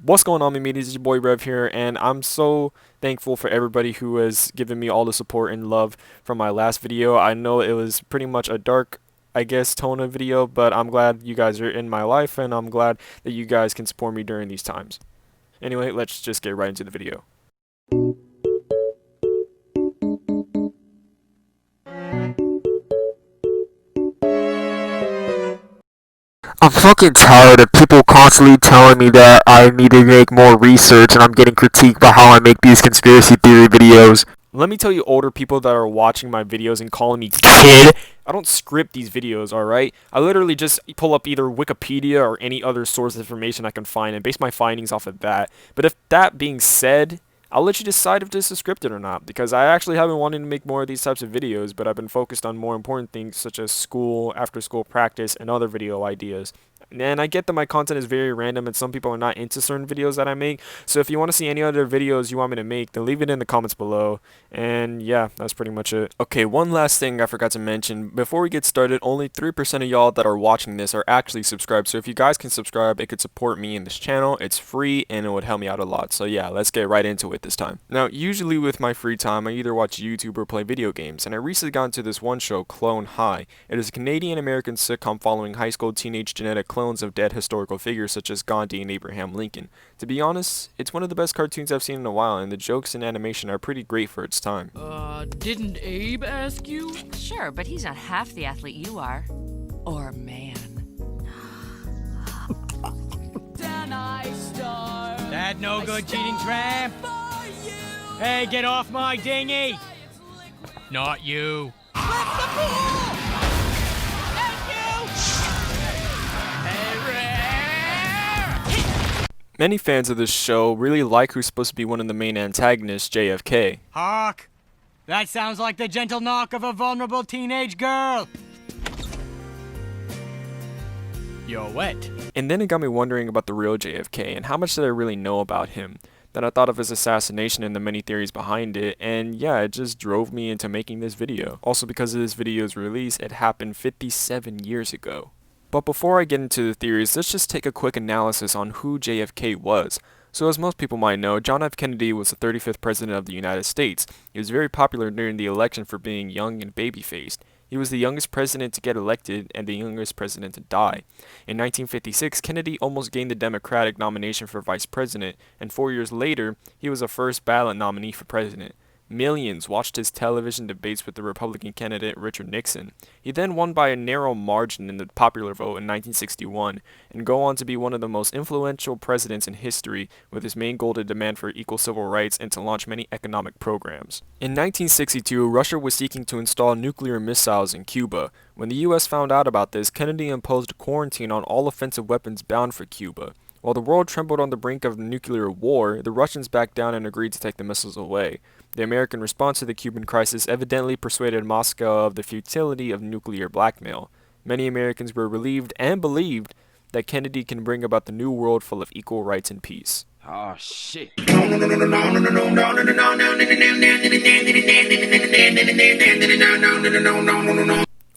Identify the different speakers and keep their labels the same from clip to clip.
Speaker 1: What's going on, my media? It's your boy Rev here, and I'm so thankful for everybody who has given me all the support and love from my last video. I know it was pretty much a dark, I guess, tone of video, but I'm glad you guys are in my life, and I'm glad that you guys can support me during these times. Anyway, let's just get right into the video.
Speaker 2: I'm fucking tired of people constantly telling me that I need to make more research and I'm getting critiqued by how I make these conspiracy theory videos.
Speaker 1: Let me tell you, older people that are watching my videos and calling me kid, I don't script these videos, alright? I literally just pull up either Wikipedia or any other source of information I can find and base my findings off of that. But if that being said, I'll let you decide if this is scripted or not, because I actually have been wanting to make more of these types of videos, but I've been focused on more important things such as school, after-school practice, and other video ideas. And I get that my content is very random and some people are not into certain videos that I make, so if you want to see any other videos you want me to make, then leave it in the comments below. And yeah, that's pretty much it. Okay, one last thing I forgot to mention. Before we get started, only 3% of y'all that are watching this are actually subscribed, so if you guys can subscribe, it could support me in this channel. It's free and it would help me out a lot. So yeah, let's get right into it this time. Now, usually with my free time, I either watch YouTube or play video games, and I recently got into this one show, Clone High. It is a Canadian-American sitcom following high school teenage genetic clones of dead historical figures such as Gandhi and Abraham Lincoln. To be honest, it's one of the best cartoons I've seen in a while, and the jokes and animation are pretty great for its time.
Speaker 3: Didn't Abe ask you?
Speaker 4: Sure, but he's not half the athlete you are. Or man.
Speaker 3: That no good cheating tramp. Hey, get off my dinghy. Not you.
Speaker 1: Many fans of this show really like who's supposed to be one of the main antagonists, JFK.
Speaker 3: Hark! That sounds like the gentle knock of a vulnerable teenage girl. You're wet.
Speaker 1: And then it got me wondering about the real JFK and how much did I really know about him. Then I thought of his assassination and the many theories behind it, and yeah, it just drove me into making this video. Also, because of this video's release, it happened 57 years ago. But before I get into the theories, let's just take a quick analysis on who JFK was. So as most people might know, John F. Kennedy was the 35th president of the United States. He was very popular during the election for being young and baby-faced. He was the youngest president to get elected and the youngest president to die. In 1956, Kennedy almost gained the Democratic nomination for vice president, and 4 years later, he was the first ballot nominee for president. Millions watched his television debates with the Republican candidate Richard Nixon. He then won by a narrow margin in the popular vote in 1961, and go on to be one of the most influential presidents in history, with his main goal to demand for equal civil rights and to launch many economic programs. In 1962, Russia was seeking to install nuclear missiles in Cuba. When the US found out about this, Kennedy imposed a quarantine on all offensive weapons bound for Cuba. While the world trembled on the brink of nuclear war, the Russians backed down and agreed to take the missiles away. The American response to the Cuban crisis evidently persuaded Moscow of the futility of nuclear blackmail. Many Americans were relieved and believed that Kennedy can bring about the new world full of equal rights and peace.
Speaker 3: Oh, shit.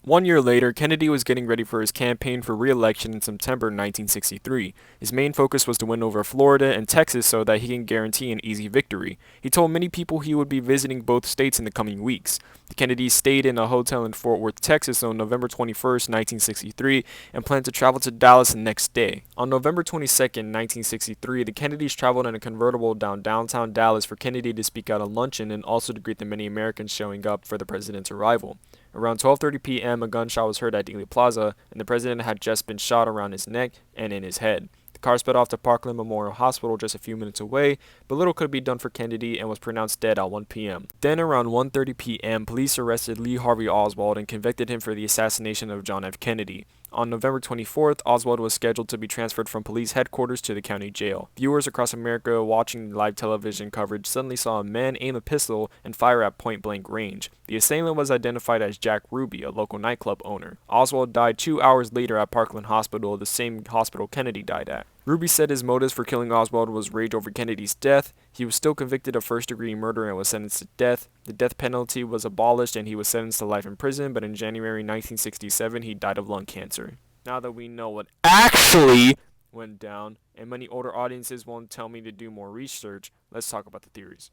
Speaker 1: 1 year later, Kennedy was getting ready for his campaign for re-election in September 1963. His main focus was to win over Florida and Texas so that he can guarantee an easy victory. He told many people he would be visiting both states in the coming weeks. The Kennedys stayed in a hotel in Fort Worth, Texas on November 21st, 1963, and planned to travel to Dallas the next day. On November 22nd, 1963, the Kennedys traveled in a convertible down downtown Dallas for Kennedy to speak at a luncheon and also to greet the many Americans showing up for the president's arrival. Around 12:30 p.m., a gunshot was heard at Dealey Plaza, and the president had just been shot around his neck and in his head. The car sped off to Parkland Memorial Hospital just a few minutes away, but little could be done for Kennedy and was pronounced dead at 1 p.m. Then around 1:30 p.m., police arrested Lee Harvey Oswald and convicted him for the assassination of John F. Kennedy. On November 24th, Oswald was scheduled to be transferred from police headquarters to the county jail. Viewers across America watching live television coverage suddenly saw a man aim a pistol and fire at point-blank range. The assailant was identified as Jack Ruby, a local nightclub owner. Oswald died 2 hours later at Parkland Hospital, the same hospital Kennedy died at. Ruby said his motives for killing Oswald was rage over Kennedy's death. He was still convicted of first-degree murder and was sentenced to death. The death penalty was abolished and he was sentenced to life in prison, but in January 1967 he died of lung cancer. Now that we know what actually went down, and many older audiences won't tell me to do more research, let's talk about the theories.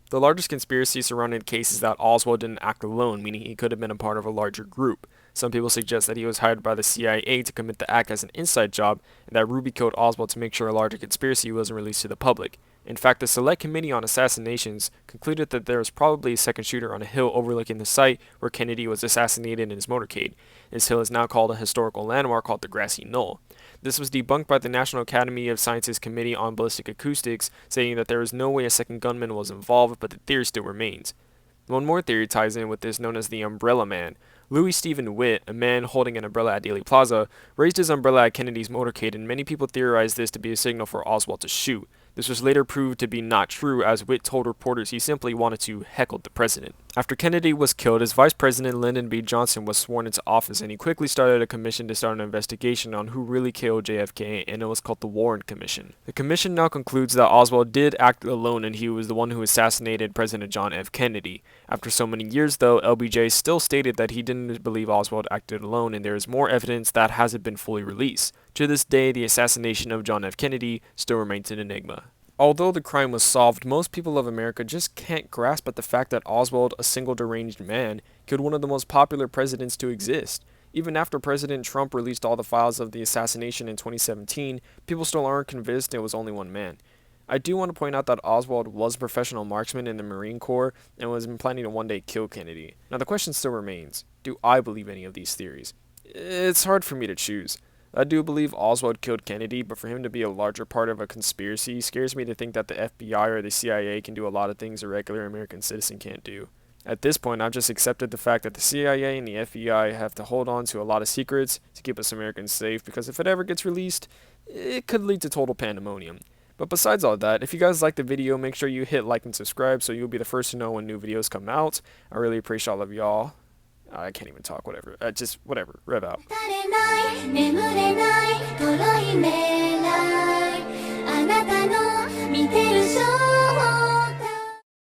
Speaker 1: The largest conspiracy surrounding the case is that Oswald didn't act alone, meaning he could have been a part of a larger group. Some people suggest that he was hired by the CIA to commit the act as an inside job, and that Ruby killed Oswald to make sure a larger conspiracy wasn't released to the public. In fact, the Select Committee on Assassinations concluded that there was probably a second shooter on a hill overlooking the site where Kennedy was assassinated in his motorcade. This hill is now called a historical landmark called the Grassy Knoll. This was debunked by the National Academy of Sciences Committee on Ballistic Acoustics, saying that there is no way a second gunman was involved, but the theory still remains. One more theory ties in with this, known as the Umbrella Man. Louis Stephen Witt, a man holding an umbrella at Dealey Plaza, raised his umbrella at Kennedy's motorcade, and many people theorized this to be a signal for Oswald to shoot. This was later proved to be not true, as Witt told reporters he simply wanted to heckle the president. After Kennedy was killed, his vice president Lyndon B. Johnson was sworn into office, and he quickly started a commission to start an investigation on who really killed JFK, and it was called the Warren Commission. The commission now concludes that Oswald did act alone, and he was the one who assassinated President John F. Kennedy. After so many years, though, LBJ still stated that he didn't believe Oswald acted alone, and there is more evidence that hasn't been fully released. To this day, the assassination of John F. Kennedy still remains an enigma. Although the crime was solved, most people of America just can't grasp at the fact that Oswald, a single deranged man, killed one of the most popular presidents to exist. Even after President Trump released all the files of the assassination in 2017, people still aren't convinced it was only one man. I do want to point out that Oswald was a professional marksman in the Marine Corps and was planning to one day kill Kennedy. Now the question still remains, do I believe any of these theories? It's hard for me to choose. I do believe Oswald killed Kennedy, but for him to be a larger part of a conspiracy scares me to think that the FBI or the CIA can do a lot of things a regular American citizen can't do. At this point, I've just accepted the fact that the CIA and the FBI have to hold on to a lot of secrets to keep us Americans safe, because if it ever gets released, it could lead to total pandemonium. But besides all that, if you guys like the video, make sure you hit like and subscribe so you'll be the first to know when new videos come out. I really appreciate all of y'all. I can't even talk, whatever. Just whatever. Rev out.